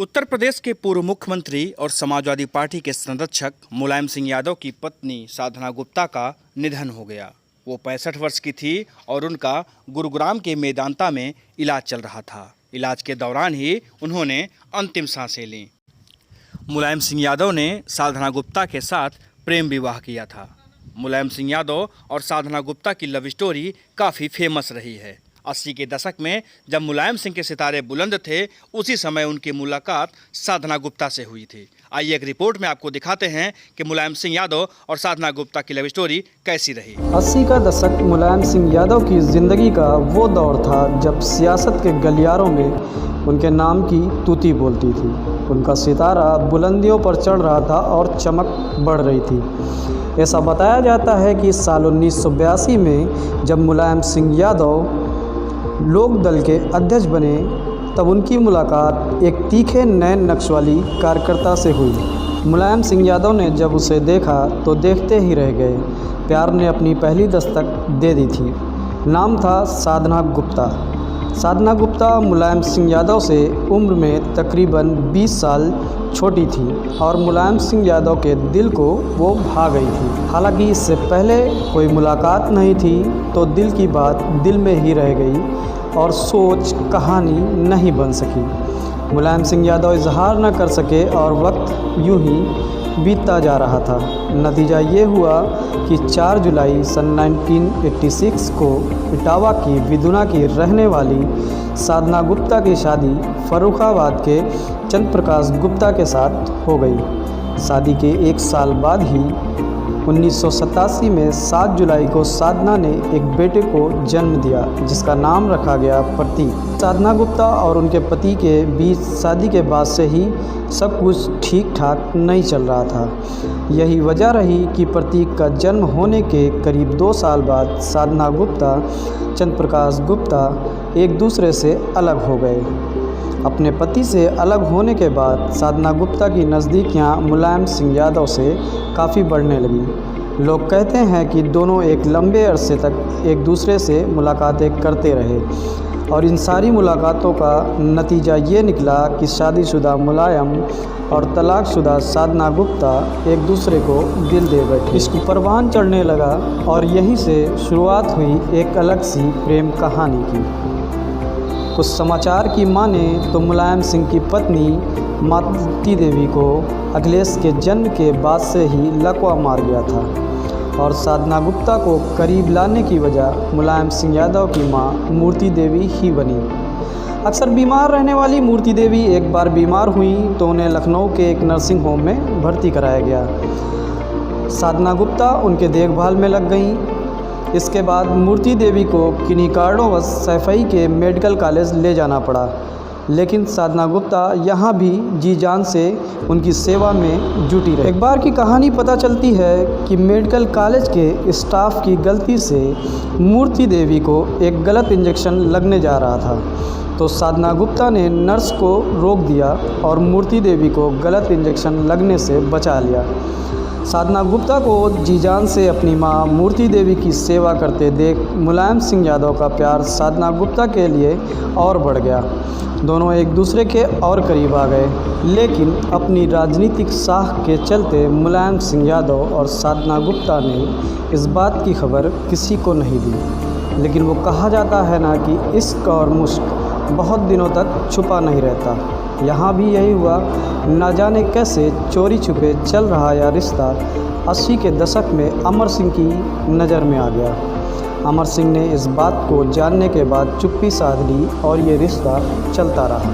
उत्तर प्रदेश के पूर्व मुख्यमंत्री और समाजवादी पार्टी के संरक्षक मुलायम सिंह यादव की पत्नी साधना गुप्ता का निधन हो गया। वो 65 वर्ष की थी और उनका गुरुग्राम के मेदांता में इलाज चल रहा था। इलाज के दौरान ही उन्होंने अंतिम सांसें लीं। मुलायम सिंह यादव ने साधना गुप्ता के साथ प्रेम विवाह किया था। मुलायम सिंह यादव और साधना गुप्ता की लव स्टोरी काफ़ी फेमस रही है। 80 के दशक में जब मुलायम सिंह के सितारे बुलंद थे, उसी समय उनकी मुलाकात साधना गुप्ता से हुई थी। आइए एक रिपोर्ट में आपको दिखाते हैं कि मुलायम सिंह यादव और साधना गुप्ता की लव स्टोरी कैसी रही। 80 का दशक मुलायम सिंह यादव की ज़िंदगी का वो दौर था जब सियासत के गलियारों में उनके नाम की तूती बोलती थी। उनका सितारा बुलंदियों पर चढ़ रहा था और चमक बढ़ रही थी। ऐसा बताया जाता है कि साल 1982 में जब मुलायम सिंह यादव लोक दल के अध्यक्ष बने, तब उनकी मुलाकात एक तीखे नैन नक्शवाली कार्यकर्ता से हुई। मुलायम सिंह यादव ने जब उसे देखा तो देखते ही रह गए। प्यार ने अपनी पहली दस्तक दे दी थी। नाम था साधना गुप्ता। साधना गुप्ता मुलायम सिंह यादव से उम्र में तकरीबन 20 साल छोटी थी और मुलायम सिंह यादव के दिल को वो भा गई थी। हालांकि इससे पहले कोई मुलाकात नहीं थी, तो दिल की बात दिल में ही रह गई और सोच कहानी नहीं बन सकी। मुलायम सिंह यादव इजहार न कर सके और वक्त यूं ही बीतता जा रहा था। नतीजा ये हुआ कि 4 जुलाई सन 1986 को इटावा की विधुना की रहने वाली साधना गुप्ता की शादी फर्रुखाबाद के चंद्र प्रकाश गुप्ता के साथ हो गई। शादी के 1 साल बाद ही 1987 में 7 जुलाई को साधना ने एक बेटे को जन्म दिया, जिसका नाम रखा गया प्रतीक। साधना गुप्ता और उनके पति के बीच शादी के बाद से ही सब कुछ ठीक ठाक नहीं चल रहा था। यही वजह रही कि प्रतीक का जन्म होने के करीब 2 साल बाद साधना गुप्ता चंद्र प्रकाश गुप्ता एक दूसरे से अलग हो गए। अपने पति से अलग होने के बाद साधना गुप्ता की नज़दीकियाँ मुलायम सिंह यादव से काफ़ी बढ़ने लगी। लोग कहते हैं कि दोनों एक लंबे अरसे तक एक दूसरे से मुलाकातें करते रहे और इन सारी मुलाकातों का नतीजा ये निकला कि शादीशुदा मुलायम और तलाकशुदा साधना गुप्ता एक दूसरे को दिल दे बैठे। इश्क परवान चढ़ने लगा और यहीं से शुरुआत हुई एक अलग सी प्रेम कहानी की। कुछ समाचार की माने तो मुलायम सिंह की पत्नी मालती देवी को अखिलेश के जन्म के बाद से ही लकवा मार गया था और साधना गुप्ता को करीब लाने की वजह मुलायम सिंह यादव की मां मूर्ति देवी ही बनी। अक्सर बीमार रहने वाली मूर्ति देवी एक बार बीमार हुई तो उन्हें लखनऊ के एक नर्सिंग होम में भर्ती कराया गया। साधना गुप्ता उनके देखभाल में लग गईं। इसके बाद मूर्ति देवी को किन्हीं कारणोंवश सैफई के मेडिकल कॉलेज ले जाना पड़ा, लेकिन साधना गुप्ता यहाँ भी जी जान से उनकी सेवा में जुटी रही। एक बार की कहानी पता चलती है कि मेडिकल कॉलेज के स्टाफ की गलती से मूर्ति देवी को एक गलत इंजेक्शन लगने जा रहा था, तो साधना गुप्ता ने नर्स को रोक दिया और मूर्ति देवी को गलत इंजेक्शन लगने से बचा लिया। साधना गुप्ता को जी जान से अपनी मां मूर्ति देवी की सेवा करते देख मुलायम सिंह यादव का प्यार साधना गुप्ता के लिए और बढ़ गया। दोनों एक दूसरे के और करीब आ गए, लेकिन अपनी राजनीतिक साख के चलते मुलायम सिंह यादव और साधना गुप्ता ने इस बात की खबर किसी को नहीं दी। लेकिन वो कहा जाता है ना कि इश्क और मुश्क बहुत दिनों तक छुपा नहीं रहता। यहाँ भी यही हुआ। न जाने कैसे चोरी छुपे चल रहा यह रिश्ता 80 के दशक में अमर सिंह की नज़र में आ गया। अमर सिंह ने इस बात को जानने के बाद चुप्पी साध ली और ये रिश्ता चलता रहा।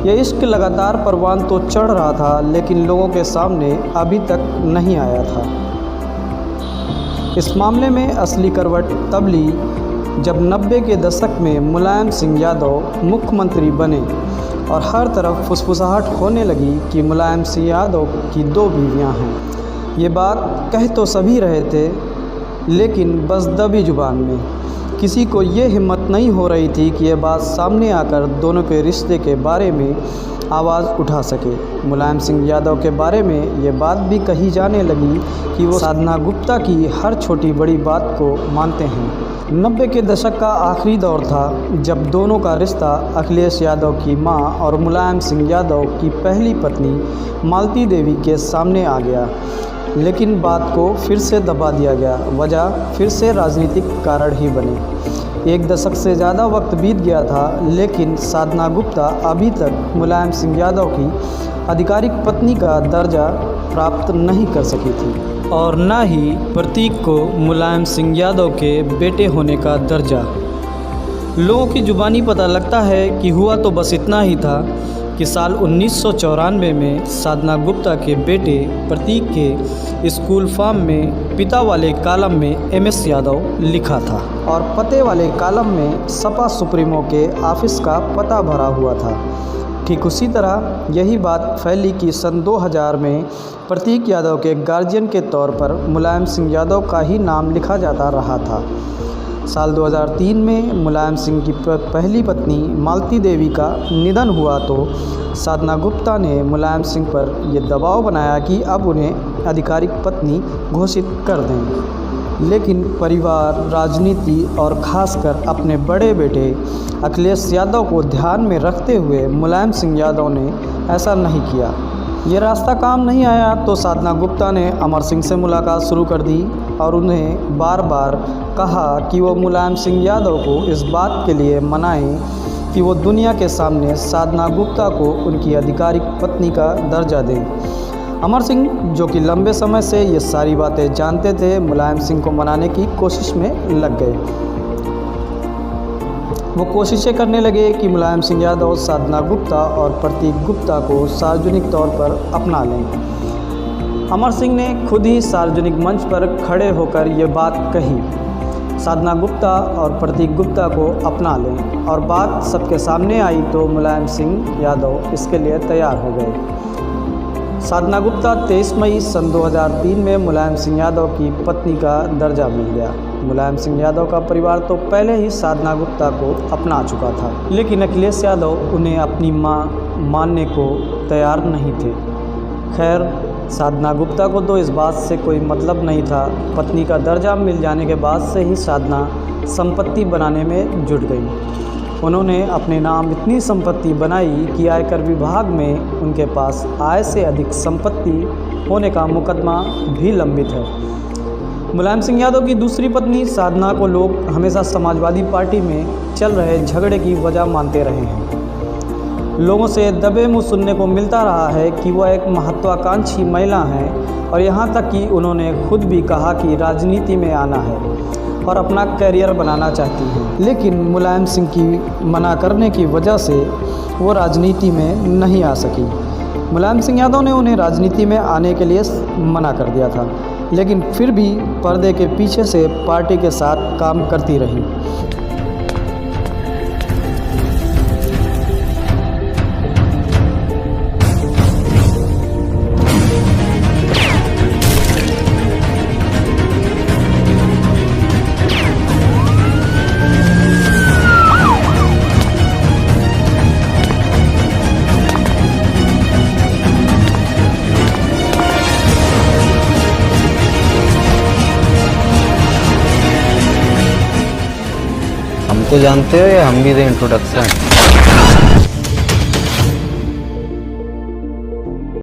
यह इश्क लगातार परवान तो चढ़ रहा था, लेकिन लोगों के सामने अभी तक नहीं आया था। इस मामले में असली करवट तब ली जब 90 के दशक में मुलायम सिंह यादव मुख्यमंत्री बने और हर तरफ फुसफुसाहट होने लगी कि मुलायम सिंह यादव की 2 बीवियां हैं। ये बात कह तो सभी रहे थे, लेकिन बस दबी जुबान में। किसी को ये हिम्मत नहीं हो रही थी कि ये बात सामने आकर दोनों के रिश्ते के बारे में आवाज़ उठा सके। मुलायम सिंह यादव के बारे में ये बात भी कही जाने लगी कि वो साधना गुप्ता की हर छोटी बड़ी बात को मानते हैं। 90 के दशक का आखिरी दौर था जब दोनों का रिश्ता अखिलेश यादव की मां और मुलायम सिंह यादव की पहली पत्नी मालती देवी के सामने आ गया, लेकिन बात को फिर से दबा दिया गया। वजह फिर से राजनीतिक कारण ही बने। 1 दशक से ज़्यादा वक्त बीत गया था, लेकिन साधना गुप्ता अभी तक मुलायम सिंह यादव की आधिकारिक पत्नी का दर्जा प्राप्त नहीं कर सकी थी और न ही प्रतीक को मुलायम सिंह यादव के बेटे होने का दर्जा। लोगों की जुबानी पता लगता है कि हुआ तो बस इतना ही था कि साल 1994 में साधना गुप्ता के बेटे प्रतीक के स्कूल फॉर्म में पिता वाले कॉलम में MS यादव लिखा था और पते वाले कॉलम में सपा सुप्रीमो के ऑफिस का पता भरा हुआ था। ठीक उसी तरह यही बात फैली कि सन 2000 में प्रतीक यादव के गार्जियन के तौर पर मुलायम सिंह यादव का ही नाम लिखा जाता रहा था। साल 2003 में मुलायम सिंह की पहली पत्नी मालती देवी का निधन हुआ तो साधना गुप्ता ने मुलायम सिंह पर यह दबाव बनाया कि अब उन्हें आधिकारिक पत्नी घोषित कर दें। लेकिन परिवार, राजनीति और खासकर अपने बड़े बेटे अखिलेश यादव को ध्यान में रखते हुए मुलायम सिंह यादव ने ऐसा नहीं किया। ये रास्ता काम नहीं आया तो साधना गुप्ता ने अमर सिंह से मुलाकात शुरू कर दी और उन्हें बार बार कहा कि वो मुलायम सिंह यादव को इस बात के लिए मनाएं कि वो दुनिया के सामने साधना गुप्ता को उनकी आधिकारिक पत्नी का दर्जा दें। अमर सिंह, जो कि लंबे समय से ये सारी बातें जानते थे, मुलायम सिंह को मनाने की कोशिश में लग गए। वो कोशिशें करने लगे कि मुलायम सिंह यादव साधना गुप्ता और प्रतीक गुप्ता को सार्वजनिक तौर पर अपना लें। अमर सिंह ने खुद ही सार्वजनिक मंच पर खड़े होकर ये बात कही, साधना गुप्ता और प्रतीक गुप्ता को अपना लें, और बात सबके सामने आई तो मुलायम सिंह यादव इसके लिए तैयार हो गए। साधना गुप्ता 23 मई सन 2003 में मुलायम सिंह यादव की पत्नी का दर्जा मिल गया। मुलायम सिंह यादव का परिवार तो पहले ही साधना गुप्ता को अपना चुका था, लेकिन अखिलेश यादव उन्हें अपनी मां मानने को तैयार नहीं थे। खैर, साधना गुप्ता को तो इस बात से कोई मतलब नहीं था। पत्नी का दर्जा मिल जाने के बाद से ही साधना संपत्ति बनाने में जुट गई। उन्होंने अपने नाम इतनी संपत्ति बनाई कि आयकर विभाग में उनके पास आय से अधिक संपत्ति होने का मुकदमा भी लंबित है। मुलायम सिंह यादव की दूसरी पत्नी साधना को लोग हमेशा समाजवादी पार्टी में चल रहे झगड़े की वजह मानते रहे हैं। लोगों से दबे मुँह सुनने को मिलता रहा है कि वह एक महत्वाकांक्षी महिला हैं और यहाँ तक कि उन्होंने खुद भी कहा कि राजनीति में आना है और अपना करियर बनाना चाहती हैं। लेकिन मुलायम सिंह की मना करने की वजह से वो राजनीति में नहीं आ सकी। मुलायम सिंह यादव ने उन्हें राजनीति में आने के लिए मना कर दिया था, लेकिन फिर भी पर्दे के पीछे से पार्टी के साथ काम करती रही। हमको जानते हो या हम भी दें इंट्रोडक्शन?